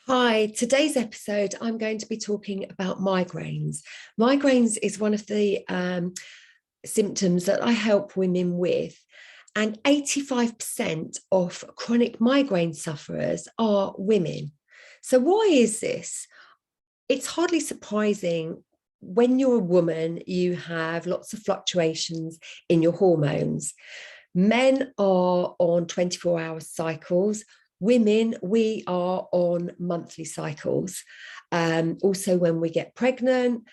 Hi, today's episode, I'm going to be talking about migraines. Migraines is one of the symptoms that I help women with, and 85% of chronic migraine sufferers are women. So, why is this? It's hardly surprising. When you're a woman, you have lots of fluctuations in your hormones. Men are on 24-hour cycles. Women, we are on monthly cycles. Also, when we get pregnant,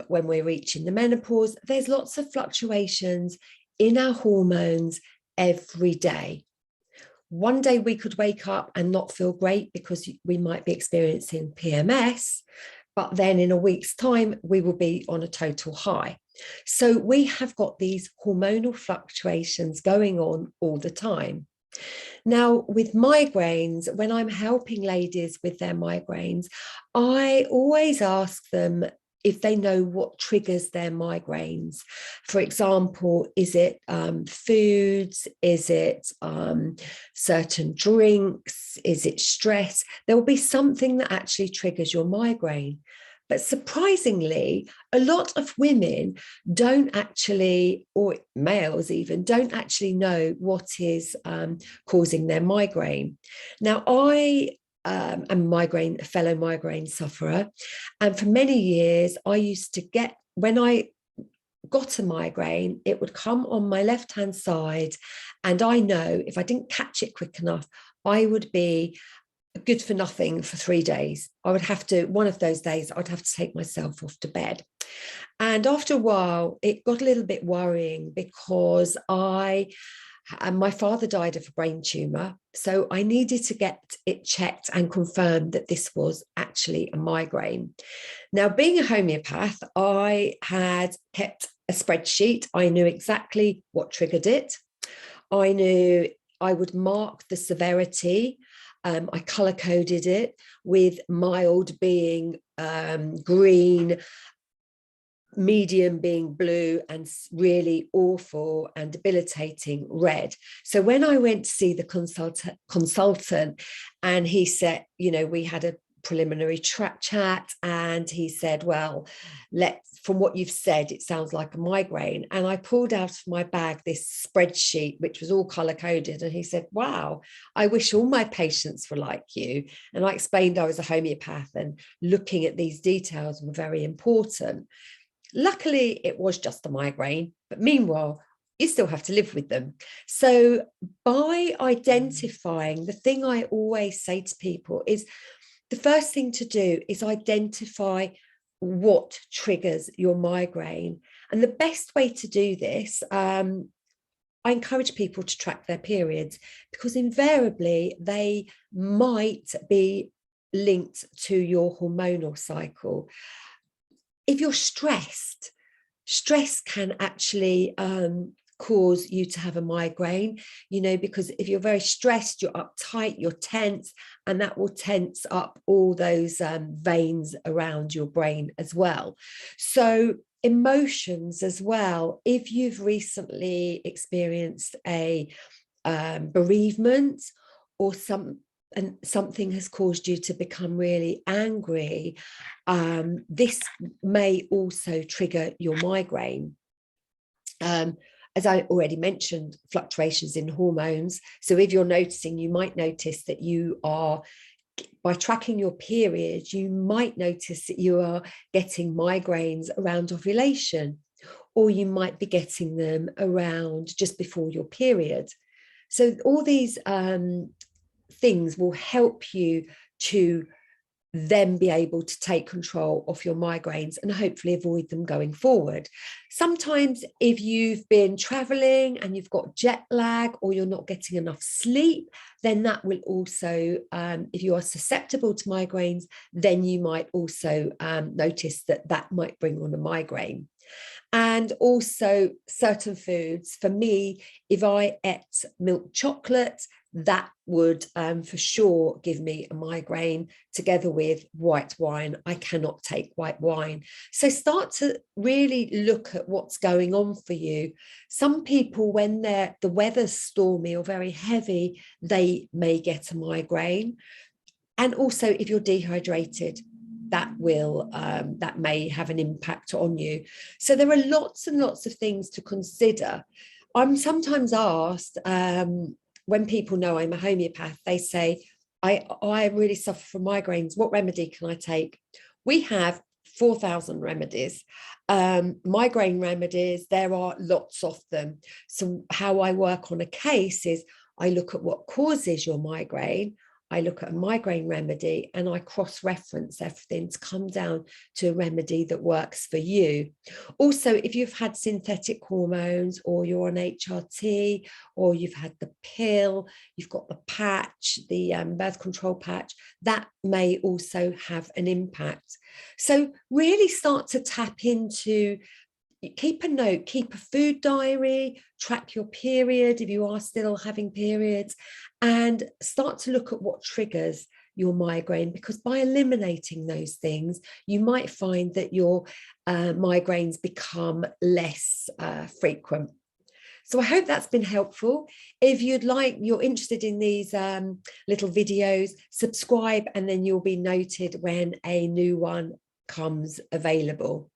when we're reaching the menopause, there's lots of fluctuations in our hormones every day. One day we could wake up and not feel great because we might be experiencing PMS, but then in a week's time, we will be on a total high. So we have got these hormonal fluctuations going on all the time. Now, with migraines, when I'm helping ladies with their migraines, I always ask them if they know what triggers their migraines. For example, is it foods? Is it certain drinks? Is it stress? There will be something that actually triggers your migraine. But surprisingly, a lot of women don't actually, or males even, don't actually know what is causing their migraine. Now, I am a fellow migraine sufferer. And for many years, I used to get, when I got a migraine, it would come on my left-hand side. And I know if I didn't catch it quick enough, I would be good for nothing for 3 days. I would have to, one of those days, I'd have to take myself off to bed. And after a while, it got a little bit worrying because my father died of a brain tumor. So I needed to get it checked and confirmed that this was actually a migraine. Now, being a homeopath, I had kept a spreadsheet. I knew exactly what triggered it. I knew I would mark the severity. I color coded it with mild being green, medium being blue, and really awful and debilitating red. So when I went to see the consultant and he said, we had a preliminary chat, and he said, well, from what you've said, it sounds like a migraine. And I pulled out of my bag this spreadsheet which was all color coded, and he said, wow, I wish all my patients were like you. And I explained I was a homeopath and looking at these details were very important. Luckily, it was just a migraine, but meanwhile, you still have to live with them. So by identifying, the thing I always say to people is the first thing to do is identify what triggers your migraine. And the best way to do this, I encourage people to track their periods because invariably they might be linked to your hormonal cycle. If you're stressed, stress can actually cause you to have a migraine, because if you're very stressed, you're uptight, you're tense, and that will tense up all those veins around your brain as well. So emotions as well. If you've recently experienced a bereavement or something has caused you to become really angry, this may also trigger your migraine. As I already mentioned, fluctuations in hormones. So if you're noticing, you might notice that you are, by tracking your period, you might notice that you are getting migraines around ovulation, or you might be getting them around just before your period. So all these things will help you to then be able to take control of your migraines and hopefully avoid them going forward. Sometimes if you've been traveling and you've got jet lag or you're not getting enough sleep, then that will also, if you are susceptible to migraines, then you might also notice that might bring on a migraine. And also certain foods. For me, if I ate milk chocolate, that would for sure give me a migraine, together with white wine. I cannot take white wine. So start to really look at what's going on for you. Some people, when the weather's stormy or very heavy, they may get a migraine. And also, if you're dehydrated, that may have an impact on you. So there are lots and lots of things to consider. I'm sometimes asked, when people know I'm a homeopath, they say, I really suffer from migraines. What remedy can I take? We have 4,000 remedies. Migraine remedies, there are lots of them. So how I work on a case is I look at what causes your migraine. I look at a migraine remedy and I cross-reference everything to come down to a remedy that works for you. Also, if you've had synthetic hormones or you're on HRT or you've had the pill, you've got the patch, the birth control patch, that may also have an impact. So really start to tap into, keep a note, keep a food diary, track your period if you are still having periods, and start to look at what triggers your migraine, because by eliminating those things, you might find that your migraines become less frequent. So I hope that's been helpful. If you're interested in these little videos, subscribe and then you'll be noted when a new one comes available.